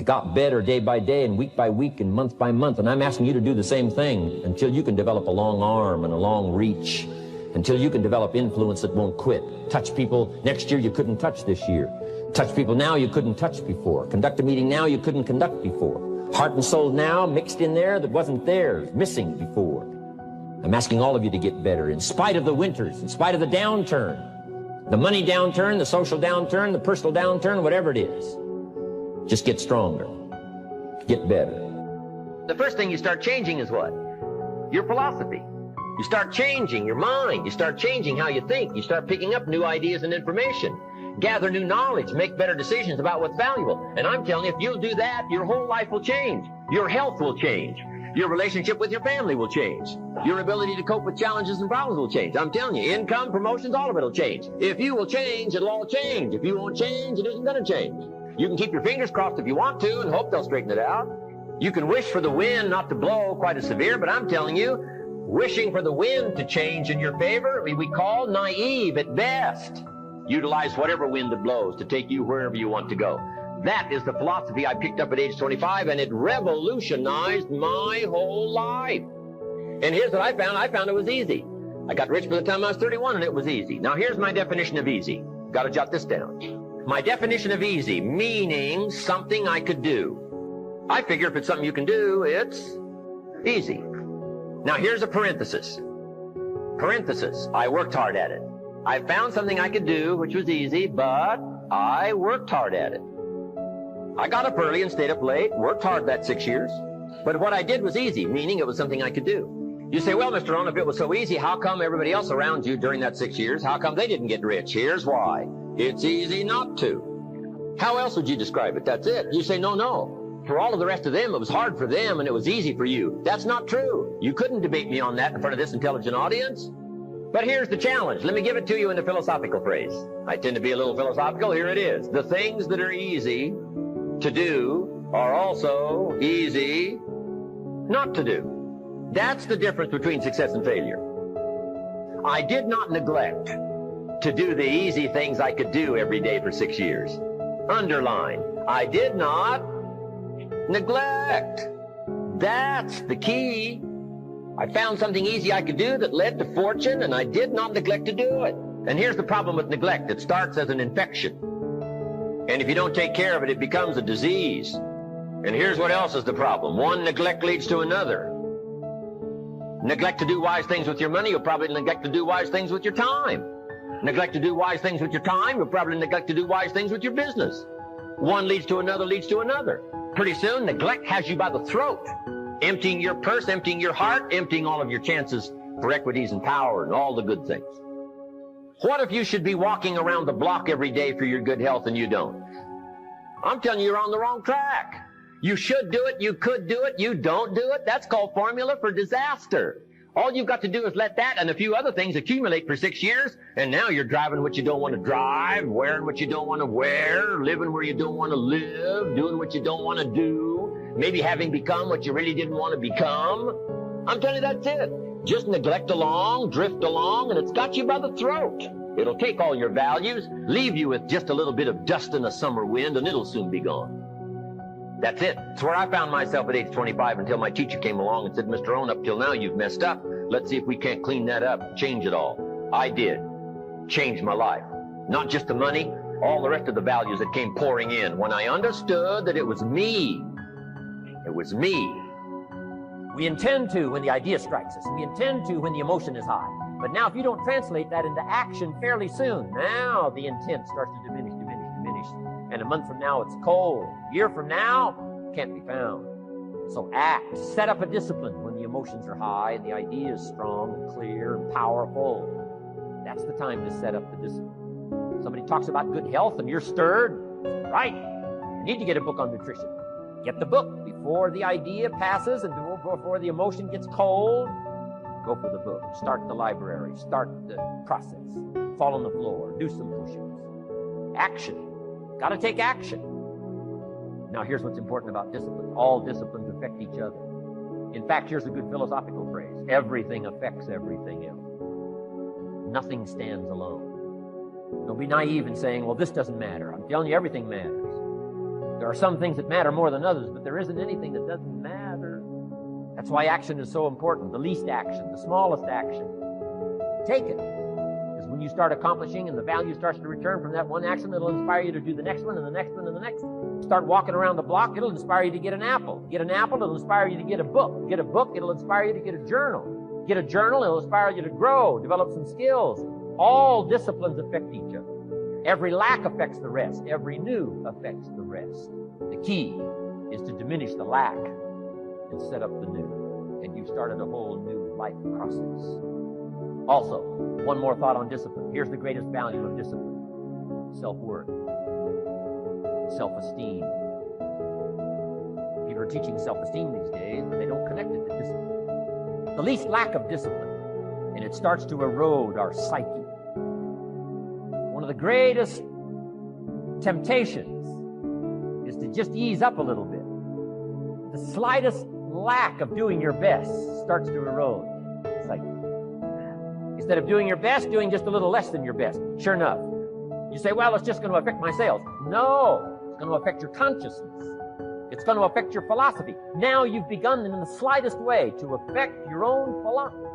I got better day by day and week by week and month by month, and I'm asking you to do the same thing until you can develop a long arm and a long reach, until you can develop influence that won't quit. Touch people next year you couldn't touch this year. Touch people now you couldn't touch before. Conduct a meeting now you couldn't conduct before. Heart and soul now mixed in there that wasn't theirs, missing before. I'm asking all of you to get better in spite of the winters, in spite of the downturn, the money downturn, the social downturn, the personal downturn, whatever it is. Just get stronger. Get better. The first thing you start changing is what? Your philosophy. You start changing your mind. You start changing how you think. You start picking up new ideas and information. Gather new knowledge. Make better decisions about what's valuable. And I'm telling you, if you'll do that, your whole life will change. Your health will change. Your relationship with your family will change. Your ability to cope with challenges and problems will change. I'm telling you, income, promotions, all of it will change. If you will change, it'll all change. If you won't change, it isn't going to change. You can keep your fingers crossed if you want to and hope they'll straighten it out. You can wish for the wind not to blow quite as severe, but I'm telling you, wishing for the wind to change in your favor, we call naive at best. Utilize whatever wind that blows to take you wherever you want to go. That is the philosophy I picked up at age 25, and it revolutionized my whole life. And here's what I found. I found it was easy. I got rich by the time I was 31, and it was easy. Now, here's my definition of easy. Got to jot this down. My definition of easy, meaning something I could do. I figure if it's something you can do, it's easy. Now, here's a parenthesis. Parenthesis, I worked hard at it. I found something I could do, which was easy, but I worked hard at it. I got up early and stayed up late, worked hard that 6 years. But what I did was easy, meaning it was something I could do. You say, well, Mr. Rohn, if it was so easy, how come everybody else around you during that 6 years, how come they didn't get rich? Here's why. It's easy not to. How else would you describe it? That's it. You say, no. For all of the rest of them, it was hard for them and it was easy for you. That's not true. You couldn't debate me on that in front of this intelligent audience. But here's the challenge. Let me give it to you in a philosophical phrase. I tend to be a little philosophical. Here it is. The things that are easy to do are also easy not to do. That's the difference between success and failure. I did not neglect to do the easy things I could do every day for 6 years. Underline, I did not neglect. That's the key. I found something easy I could do that led to fortune, and I did not neglect to do it. And here's the problem with neglect. It starts as an infection. And if you don't take care of it, it becomes a disease. And here's what else is the problem. One neglect leads to another. Neglect to do wise things with your money, you'll probably neglect to do wise things with your time. Neglect to do wise things with your time, you'll probably neglect to do wise things with your business. One leads to another, leads to another. Pretty soon, neglect has you by the throat, emptying your purse, emptying your heart, emptying all of your chances for equities and power and all the good things. What if you should be walking around the block every day for your good health and you don't? I'm telling you, you're on the wrong track. You should do it, you could do it, you don't do it. That's called formula for disaster. All you've got to do is let that and a few other things accumulate for 6 years, and now you're driving what you don't want to drive, wearing what you don't want to wear, living where you don't want to live, doing what you don't want to do, maybe having become what you really didn't want to become. I'm telling you, that's it. Just neglect along, drift along, and it's got you by the throat. It'll take all your values, leave you with just a little bit of dust in a summer wind, and it'll soon be gone. That's it. It's where I found myself at age 25 until my teacher came along and said, Mr. Rohn, up till now you've messed up. Let's see if we can't clean that up, change it all. I did. Changed my life. Not just the money, all the rest of the values that came pouring in. When I understood that it was me. It was me. We intend to when the idea strikes us. We intend to when the emotion is high. But now if you don't translate that into action fairly soon, now the intent starts to diminish. And a month from now, it's cold. A year from now, can't be found. So act. Set up a discipline when the emotions are high and the idea is strong and clear and powerful. That's the time to set up the discipline. Somebody talks about good health and you're stirred. Right. You need to get a book on nutrition. Get the book before the idea passes and before the emotion gets cold. Go for the book. Start the library. Start the process. Fall on the floor. Do some push-ups. Action. Got to take action. Now, here's what's important about discipline. All disciplines affect each other. In fact, here's a good philosophical phrase. Everything affects everything else. Nothing stands alone. Don't be naive in saying, well, this doesn't matter. I'm telling you, everything matters. There are some things that matter more than others, but there isn't anything that doesn't matter. That's why action is so important. The least action, the smallest action. Take it. Because when you start accomplishing and the value starts to return from that one action, it'll inspire you to do the next one and the next one and the next one. Start walking around the block, it'll inspire you to get an apple. Get an apple, it'll inspire you to get a book. Get a book, it'll inspire you to get a journal. Get a journal, it'll inspire you to grow, develop some skills. All disciplines affect each other. Every lack affects the rest. Every new affects the rest. The key is to diminish the lack and set up the new. And you've started a whole new life process. Also, one more thought on discipline. Here's the greatest value of discipline. Self-worth. Self-esteem. People are teaching self-esteem these days, but they don't connect it to discipline. The least lack of discipline, and it starts to erode our psyche. One of the greatest temptations is to just ease up a little bit. The slightest lack of doing your best starts to erode the psyche. Instead of doing your best, doing just a little less than your best. Sure enough, you say, well, it's just going to affect my sales. No, it's going to affect your consciousness. It's going to affect your philosophy. Now you've begun in the slightest way to affect your own philosophy.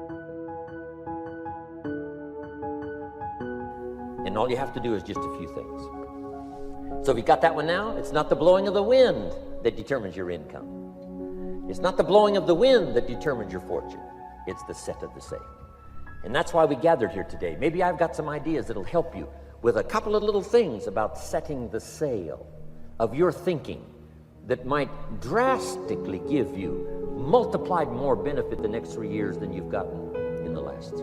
And all you have to do is just a few things. So if you got that one now, it's not the blowing of the wind that determines your income. It's not the blowing of the wind that determines your fortune. It's the set of the sail. And that's why we gathered here today. Maybe I've got some ideas that'll help you with a couple of little things about setting the sail of your thinking that might drastically give you multiplied more benefit the next 3 years than you've gotten in the last 3.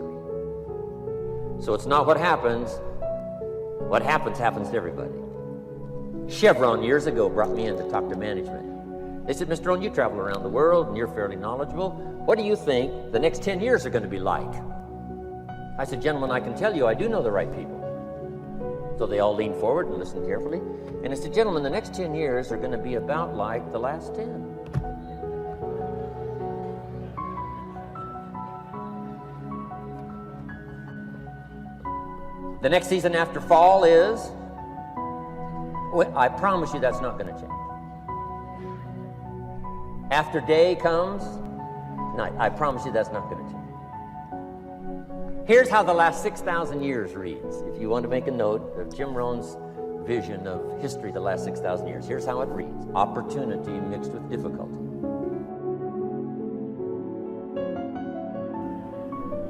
So it's not what happens. What happens to everybody. Chevron years ago brought me in to talk to management. They said, Mr. Rohn, you travel around the world and you're fairly knowledgeable. What do you think the next 10 years are going to be like? I said, gentlemen, I can tell you I do know the right people. So they all leaned forward and listened carefully. And I said, gentlemen, the next 10 years are going to be about like the last 10. The next season after fall is, well, I promise you that's not going to change. After day comes night. I promise you that's not going to change. Here's how the last 6,000 years reads. If you want to make a note of Jim Rohn's vision of history the last 6,000 years, here's how it reads. Opportunity mixed with difficulty.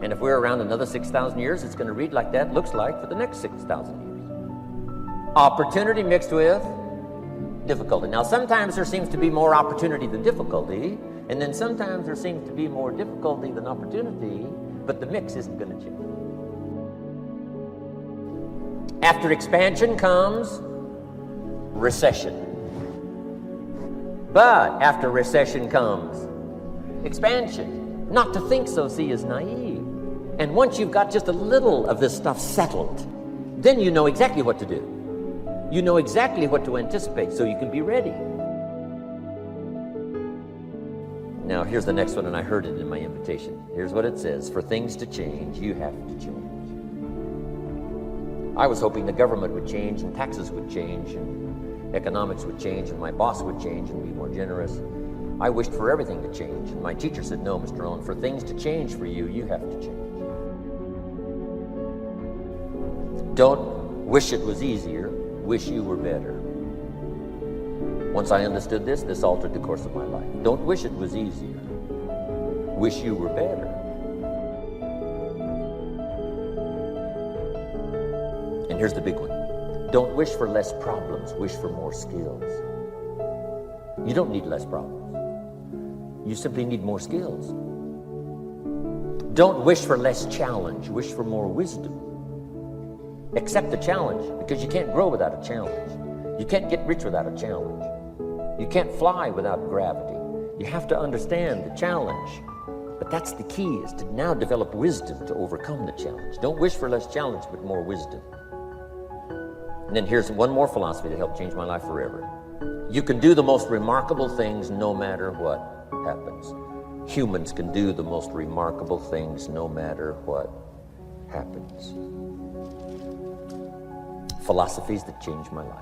And if we're around another 6,000 years, it's going to read like that looks like for the next 6,000 years. Opportunity mixed with difficulty. Now, sometimes there seems to be more opportunity than difficulty, and then sometimes there seems to be more difficulty than opportunity, but the mix isn't going to change. After expansion comes recession. But after recession comes expansion. Not to think so, see, is naive. And once you've got just a little of this stuff settled, then you know exactly what to do. You know exactly what to anticipate, so you can be ready. Now, here's the next one, and I heard it in my invitation. Here's what it says. For things to change, you have to change. I was hoping the government would change, and taxes would change, and economics would change, and my boss would change and be more generous. I wished for everything to change, and my teacher said, no, Mr. Rohn, for things to change for you, you have to change. Don't wish it was easier, wish you were better. Once I understood this, this altered the course of my life. Don't wish it was easier, wish you were better. And here's the big one. Don't wish for less problems, wish for more skills. You don't need less problems. You simply need more skills. Don't wish for less challenge, wish for more wisdom. Accept the challenge, because you can't grow without a challenge. You can't get rich without a challenge. You can't fly without gravity. You have to understand the challenge. But that's the key, is to now develop wisdom to overcome the challenge. Don't wish for less challenge, but more wisdom. And then here's one more philosophy that helped change my life forever. You can do the most remarkable things no matter what happens. Humans can do the most remarkable things no matter what happens. Philosophies that changed my life.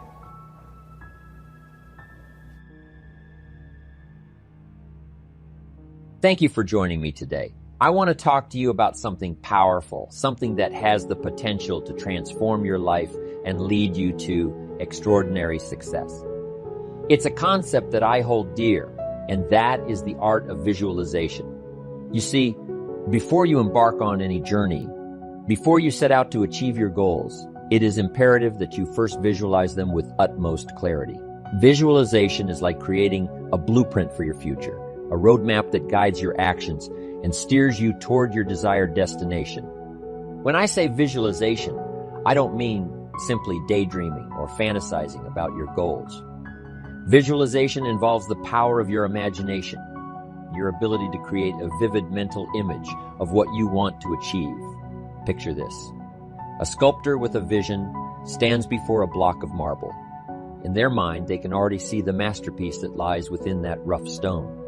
Thank you for joining me today. I want to talk to you about something powerful, something that has the potential to transform your life and lead you to extraordinary success. It's a concept that I hold dear, and that is the art of visualization. You see, before you embark on any journey, before you set out to achieve your goals, it is imperative that you first visualize them with utmost clarity. Visualization is like creating a blueprint for your future, a roadmap that guides your actions and steers you toward your desired destination. When I say visualization, I don't mean simply daydreaming or fantasizing about your goals. Visualization involves the power of your imagination, your ability to create a vivid mental image of what you want to achieve. Picture this. A sculptor with a vision stands before a block of marble. In their mind, they can already see the masterpiece that lies within that rough stone.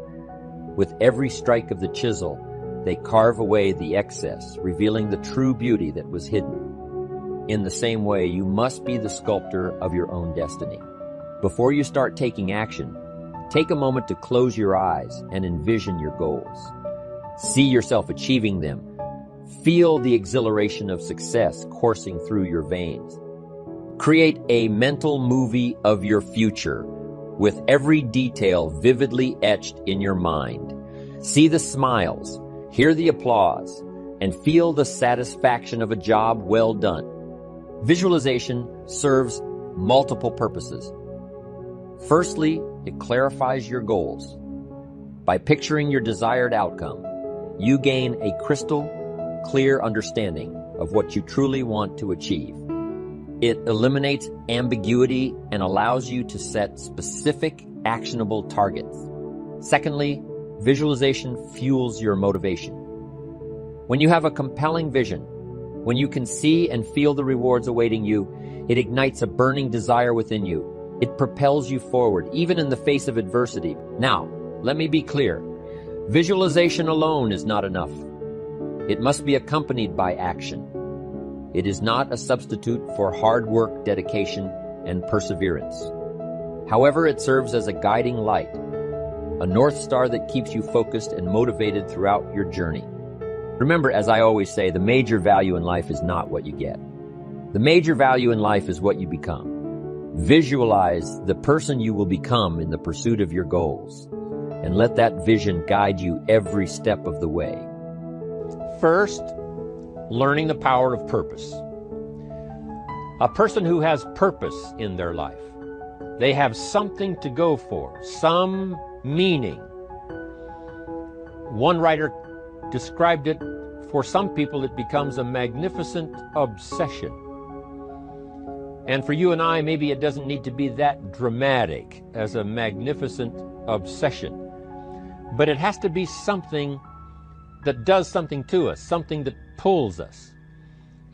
With every strike of the chisel, they carve away the excess, revealing the true beauty that was hidden. In the same way, you must be the sculptor of your own destiny. Before you start taking action, take a moment to close your eyes and envision your goals. See yourself achieving them. Feel the exhilaration of success coursing through your veins. Create a mental movie of your future with every detail vividly etched in your mind. See the smiles, hear the applause, and feel the satisfaction of a job well done. Visualization serves multiple purposes. Firstly, it clarifies your goals. By picturing your desired outcome, you gain a crystal clear understanding of what you truly want to achieve. It eliminates ambiguity and allows you to set specific, actionable targets. Secondly, visualization fuels your motivation. When you have a compelling vision, when you can see and feel the rewards awaiting you, it ignites a burning desire within you. It propels you forward, even in the face of adversity. Now, let me be clear. Visualization alone is not enough. It must be accompanied by action. It is not a substitute for hard work, dedication, and perseverance. However, it serves as a guiding light, a North Star that keeps you focused and motivated throughout your journey. Remember, as I always say, the major value in life is not what you get. The major value in life is what you become. Visualize the person you will become in the pursuit of your goals, and let that vision guide you every step of the way. First, learning the power of purpose. A person who has purpose in their life, they have something to go for, some meaning. One writer described it, for some people it becomes a magnificent obsession. And for you and I, maybe it doesn't need to be that dramatic as a magnificent obsession. But it has to be something that does something to us, something that pulls us,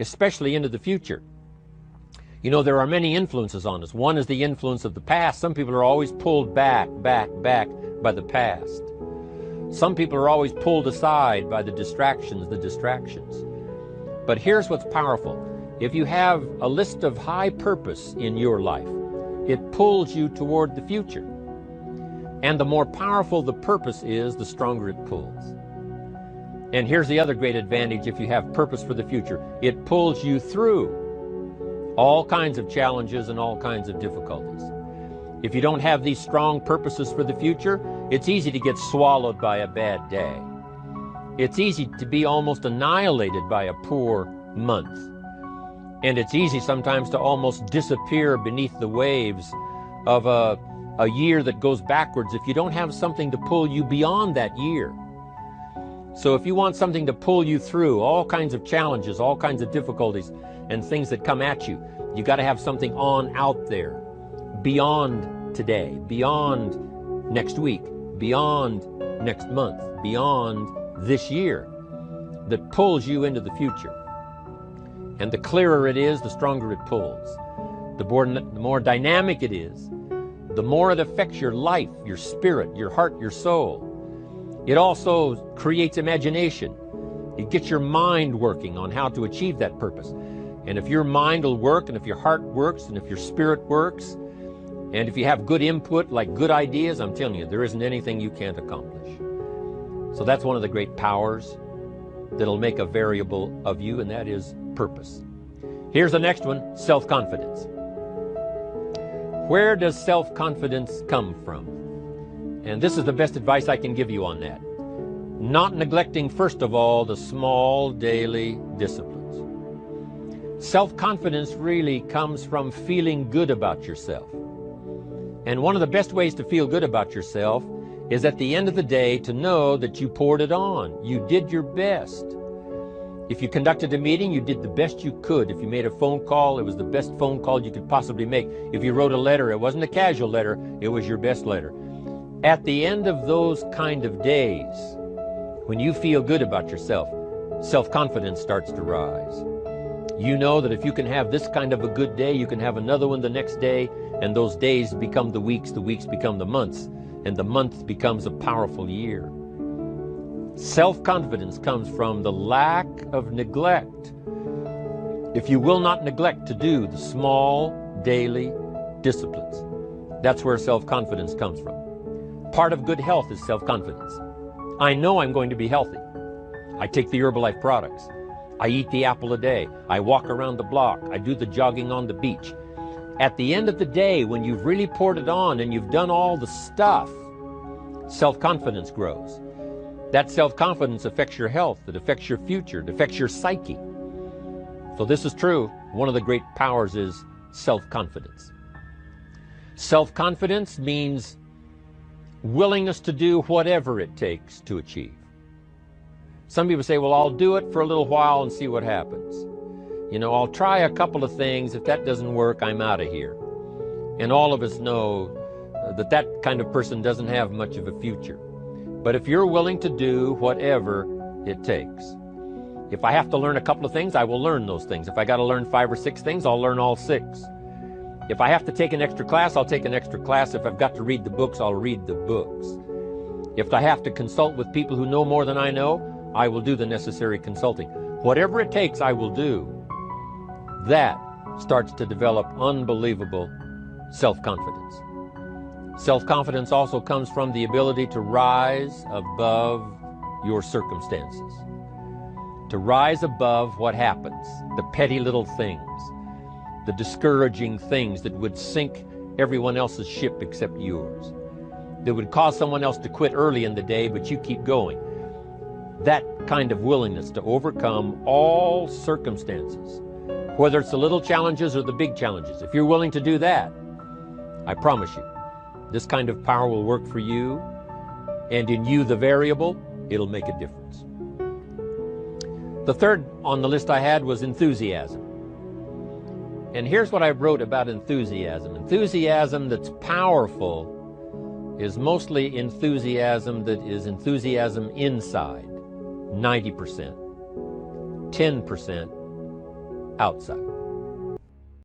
especially into the future. You know, there are many influences on us. One is the influence of the past. Some people are always pulled back by the past. Some people are always pulled aside by the distractions. But here's what's powerful. If you have a list of high purpose in your life, it pulls you toward the future. And the more powerful the purpose is, the stronger it pulls. And here's the other great advantage if you have purpose for the future. It pulls you through all kinds of challenges and all kinds of difficulties. If you don't have these strong purposes for the future, it's easy to get swallowed by a bad day. It's easy to be almost annihilated by a poor month. And it's easy sometimes to almost disappear beneath the waves of a year that goes backwards if you don't have something to pull you beyond that year. So if you want something to pull you through all kinds of challenges, all kinds of difficulties, and things that come at you, you got to have something on out there, beyond today, beyond next week, beyond next month, beyond this year, that pulls you into the future. And the clearer it is, the stronger it pulls. The more dynamic it is, the more it affects your life, your spirit, your heart, your soul. It also creates imagination. It gets your mind working on how to achieve that purpose. And if your mind will work, and if your heart works, and if your spirit works, and if you have good input, like good ideas, I'm telling you, there isn't anything you can't accomplish. So that's one of the great powers that'll make a variable of you, and that is purpose. Here's the next one, self-confidence. Where does self-confidence come from? And this is the best advice I can give you on that. Not neglecting, first of all, the small daily disciplines. Self-confidence really comes from feeling good about yourself. And one of the best ways to feel good about yourself is at the end of the day to know that you poured it on. You did your best. If you conducted a meeting, you did the best you could. If you made a phone call, it was the best phone call you could possibly make. If you wrote a letter, it wasn't a casual letter, it was your best letter. At the end of those kind of days, when you feel good about yourself, self-confidence starts to rise. You know that if you can have this kind of a good day, you can have another one the next day, and those days become the weeks become the months, and the month becomes a powerful year. Self-confidence comes from the lack of neglect. If you will not neglect to do the small daily disciplines, that's where self-confidence comes from. Part of good health is self-confidence. I know I'm going to be healthy. I take the Herbalife products. I eat the apple a day. I walk around the block. I do the jogging on the beach. At the end of the day, when you've really poured it on and you've done all the stuff, self-confidence grows. That self-confidence affects your health. It affects your future. It affects your psyche. So this is true. One of the great powers is self-confidence. Self-confidence means willingness to do whatever it takes to achieve. Some people say, well, I'll do it for a little while and see what happens. You know, I'll try a couple of things. If that doesn't work, I'm out of here. And all of us know that kind of person doesn't have much of a future. But if you're willing to do whatever it takes, if I have to learn a couple of things, I will learn those things. If I got to learn 5 or 6 things, I'll learn all 6. If I have to take an extra class, I'll take an extra class. If I've got to read the books, I'll read the books. If I have to consult with people who know more than I know, I will do the necessary consulting. Whatever it takes, I will do. That starts to develop unbelievable self-confidence. Self-confidence also comes from the ability to rise above your circumstances, to rise above what happens, the petty little things, the discouraging things that would sink everyone else's ship except yours, that would cause someone else to quit early in the day, but you keep going. That kind of willingness to overcome all circumstances, whether it's the little challenges or the big challenges. If you're willing to do that, I promise you, this kind of power will work for you, and in you, the variable, it'll make a difference. The third on the list I had was enthusiasm. And here's what I wrote about enthusiasm. Enthusiasm that's powerful is mostly enthusiasm that is enthusiasm inside, 90%, 10% outside.